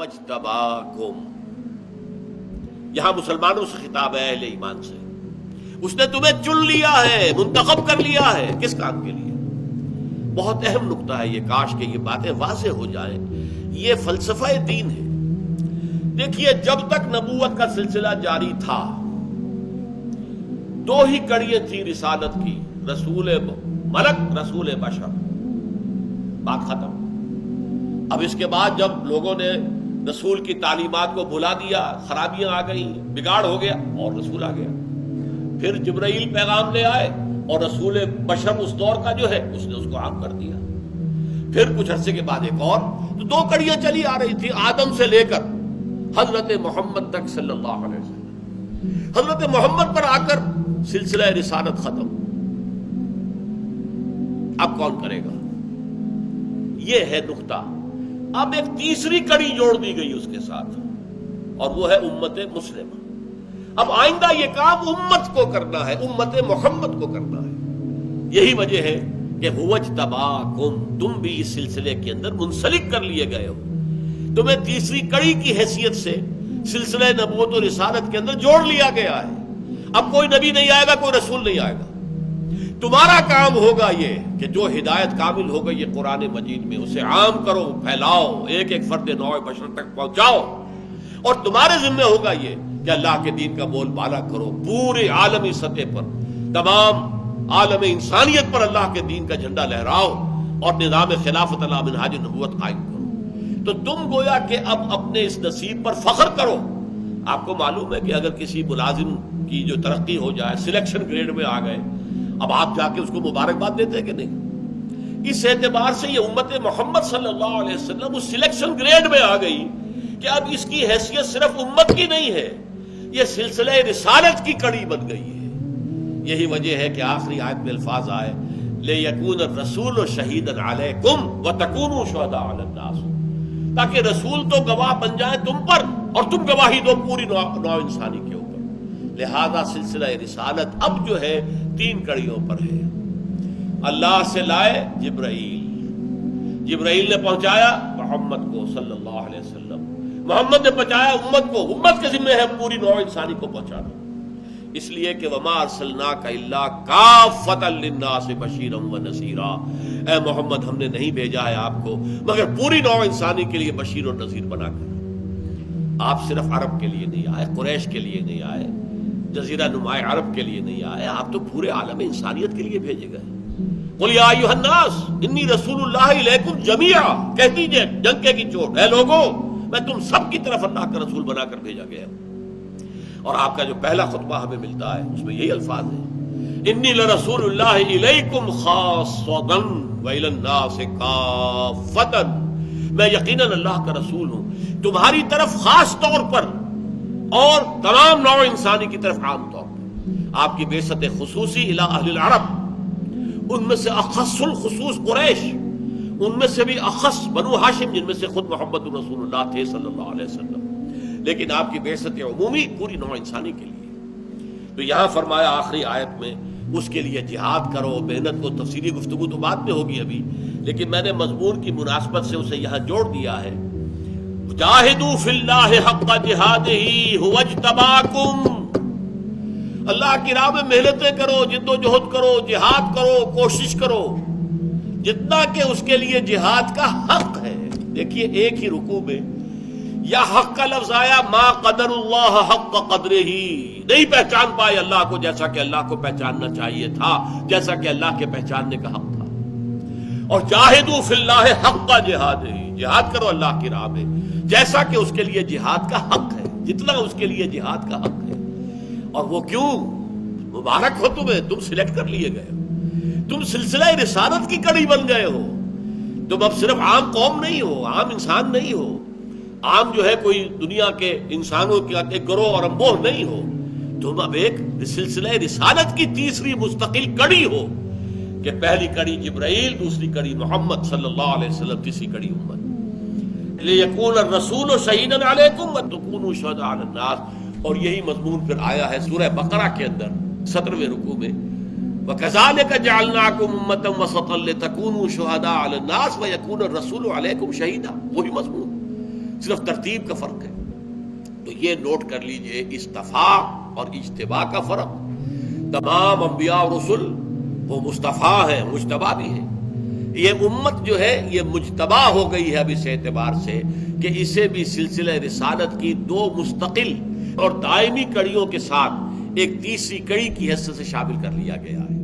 وَاجْتَبَاكُمْ، یہاں مسلمانوں سے خطاب ہے، اہل ایمان سے. اس نے تمہیں چن لیا ہے، منتخب کر لیا ہے. کس کام کے لیے؟ بہت اہم نقطہ ہے یہ، کاش کہ یہ باتیں واضح ہو جائیں. یہ فلسفہ دین ہے. دیکھیے، جب تک نبوت کا سلسلہ جاری تھا، دو ہی کڑیاں تھیں رسالت کی، رسول ملک، رسول بشر. بات ختم. اب اس کے بعد جب لوگوں نے رسول کی تعلیمات کو بھلا دیا، خرابیاں آ گئی، بگاڑ ہو گیا، اور رسول آ گیا. پھر جبرائیل پیغام لے آئے، اور رسول بشر اس دور کا جو ہے اس نے اس کو عام کر دیا. پھر کچھ عرصے کے بعد ایک اور. تو دو کڑیاں چلی آ رہی تھی، آدم سے لے کر حضرت محمد تک صلی اللہ علیہ وسلم. حضرت محمد پر آ کر سلسلہ رسالت ختم. اب کون کرے گا؟ یہ ہے نقطہ. اب ایک تیسری کڑی جوڑ دی گئی اس کے ساتھ، اور وہ ہے امت مسلمہ. اب آئندہ یہ کام امت کو کرنا ہے، امت محمد کو کرنا ہے. یہی وجہ ہے کہ هو اجتباکم، تم بھی اس سلسلے کے اندر منسلک کر لیے گئے ہو. تمہیں تیسری کڑی کی حیثیت سے سلسلہ نبوت و رسالت کے اندر جوڑ لیا گیا ہے. اب کوئی نبی نہیں آئے گا، کوئی رسول نہیں آئے گا. تمہارا کام ہوگا یہ کہ جو ہدایت کامل ہو گئی یہ قرآن مجید میں، اسے عام کرو، پھیلاؤ، ایک ایک فرد نوع بشر تک پہنچاؤ. اور تمہارے ذمہ ہوگا یہ کہ اللہ کے دین کا بول بالا کرو، پورے عالمی سطح پر، تمام عالم انسانیت پر اللہ کے دین کا جھنڈا لہراؤ، اور نظام خلافت اللہ منہاج نبوت قائم کرو. تو تم گویا کہ اب اپنے اس نصیب پر فخر کرو. آپ کو معلوم ہے کہ اگر کسی ملازم کی جو ترقی ہو جائے، سلیکشن گریڈ میں آ گئے، اب آپ جا کے اس کو مبارکباد دیتے ہیں کہ نہیں؟ اس اعتبار سے یہ امت محمد صلی اللہ علیہ وسلم اس سلیکشن گریڈ میں آ گئی کہ اب اس کی حیثیت صرف امت کی نہیں ہے، یہ سلسلہ رسالت کی کڑی بن گئی ہے. یہی وجہ ہے کہ آخری آیت میں الفاظ آئے لِيَكُونَ الرَّسُولُ شَهِيدًا عَلَيْكُمْ وَتَكُونُوا شُهَدَاءَ عَلَى النَّاسِ، تاکہ رسول تو گواہ بن جائے تم پر، اور تم گواہی دو پوری نوع انسانی کے اوپر. لہذا سلسلہ رسالت اب جو ہے تین کڑیوں پر ہے. اللہ سے لائے جبرائیل، جبرائیل نے پہنچایا محمد کو صلی اللہ علیہ وسلم، محمد نے پہنچایا امت کو، امت کے ذمہ ہے پوری نوع انسانی کو پہنچانا. اس لیے کہ وما ارسلناک الا کافۃ للناس بشیرا ونذیرا، اے محمد ہم نے نہیں بھیجا ہے آپ کو مگر پوری نوع انسانی کے لیے بشیر و نذیر بنا کر. آپ صرف عرب کے لیے نہیں آئے، قریش کے لیے نہیں آئے، جزیرہ نماء عرب کے لیے نہیں آئے، آپ تو پورے عالم انسانیت کے لیے بھیجے گئے. قل یا ایھا الناس انی رسول اللہ الیکم جمیعا، کہہ دیجئے ڈنکے کی چوٹ، اے لوگو میں تم سب کی طرف اللہ کا رسول بنا کر بھیجا گیا ہوں. اور آپ کا جو پہلا خطبہ ہمیں ملتا ہے اس میں یہی الفاظ ہیں انی لرسول اللہ الیکم خاصۃ والی الناس کافۃ، میں یقیناً اللہ کا رسول ہوں تمہاری طرف خاص طور پر اور تمام نوع انسانی کی طرف عام طور پر. آپ کی بعثت خصوصی الی اہل العرب، ان میں سے اخص الخصوص قریش، ان میں سے بھی اخص بنو ہاشم جن میں سے خود محمد رسول اللہ تھے صلی اللہ علیہ وسلم. لیکن آپ کی بعثت عمومی پوری نوع انسانی کے لیے. تو یہاں فرمایا آخری آیت میں اس کے لیے جہاد کرو، محنت کو. تفصیلی گفتگو تو بعد میں ہوگی ابھی، لیکن میں نے مضمون کی مناسبت سے اسے یہاں جوڑ دیا ہے. جاہدوا فی اللہ حق جہادہ ھو اجتباکم، اللہ کی راہ میں محنتیں کرو، جد و جہد کرو، جہاد کرو، کوشش کرو جتنا کہ اس کے لیے جہاد کا حق ہے. دیکھیے ایک ہی رکوع میں یا حق کا لفظ آیا، ما قدر اللہ حق قدرہ، نہیں پہچان پائے اللہ کو جیسا کہ اللہ کو پہچاننا چاہیے تھا، جیسا کہ اللہ کے پہچاننے کا حق تھا. اور جاہدوا فی اللہ حق جہادہ، جہاد کرو اللہ کی راہ میں جیسا کہ اس کے لیے جہاد کا حق ہے، جتنا اس کے لیے جہاد کا حق ہے. اور وہ کیوں؟ مبارک ہو تمہیں، تم سلیکٹ کر لیے گئے ہو، تم سلسلہ رسالت کی کڑی بن گئے ہو. تم اب صرف عام قوم نہیں ہو، عام انسان نہیں ہو، عام جو ہے کوئی دنیا کے انسانوں کا ایک گروہ اور انبوہ نہیں ہو. تم اب ایک سلسلہ رسالت کی تیسری مستقل کڑی ہو کہ پہلی کڑی جبرائیل، دوسری کڑی محمد صلی اللہ علیہ وسلم، تیسری کڑی امت. لِيَكُونَ الرَّسُولُ شَهِيدًا عَلَيْكُمْ وَتَكُونُوا شُهَدَاءَ عَلَى النَّاسِ. اور یہی مضمون پھر آیا ہے سورہ بقرہ کے اندر 17ویں رکوع میں، وَكَذَلِكَ جَعَلْنَاكُمْ أُمَّةً وَسَطًا لِتَكُونُوا شُهَدَاءَ عَلَى النَّاسِ وَيَكُونَ الرَّسُولُ عَلَيْكُمْ شَهِيدًا. وہی مضمون صرف ترتیب کا فرق ہے۔ تو یہ نوٹ کر لیجئے، اصطفاء اور اجتباء کا فرق۔ تمام انبیاء اور رسل وہ مصطفیٰ ہیں، مجتبیٰ بھی ہیں۔ یہ امت جو ہے یہ مجتبیٰ ہو گئی ہے اب اس اعتبار سے کہ اسے بھی سلسلہ رسالت کی دو مستقل اور دائمی کڑیوں کے ساتھ ایک تیسری کڑی کی حیثیت سے شامل کر لیا گیا ہے۔